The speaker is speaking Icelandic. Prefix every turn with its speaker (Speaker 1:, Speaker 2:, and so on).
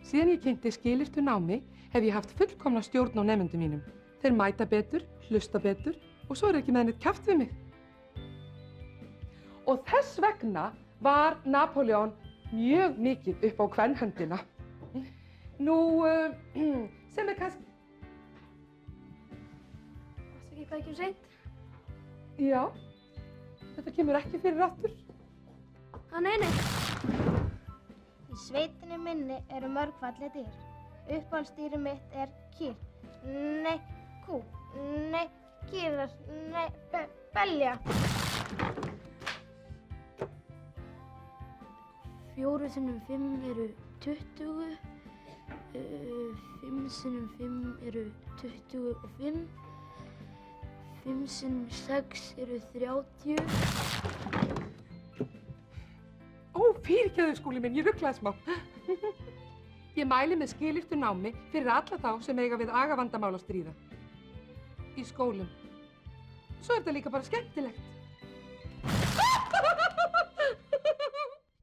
Speaker 1: Síðan ég kynnti skilyrtu námi hef ég haft fullkomna stjórn á nemendum mínum. Þeir mæta betur, hlusta betur og svo ekki með neitt kjaft við mig. Og þess vegna var Napóleon mjög mikið upp á kvenhöndina. Nú, sem kannski...
Speaker 2: Varstu ekki hvað seint?
Speaker 1: Já, þetta kemur ekki fyrir aftur.
Speaker 2: Nei.
Speaker 3: Í sveitinni minni eru mörg falleg dýr. Uppáhaldsdýrið mitt er kýr. Nei, kú. Nei, kýrar. Nei, belja.
Speaker 4: 4 sinnum 5 eru 20. 5 sinnum 5 eru 25. 5 sinnum 6 eru 30.
Speaker 1: Ó, fyrirgefðu Skúli minn, ég ruglaði smá. Ég mæli með skilyrtu námi fyrir alla þá sem eiga við agavandamál að stríða. Í skólum. Svo er þetta líka bara skemmtilegt.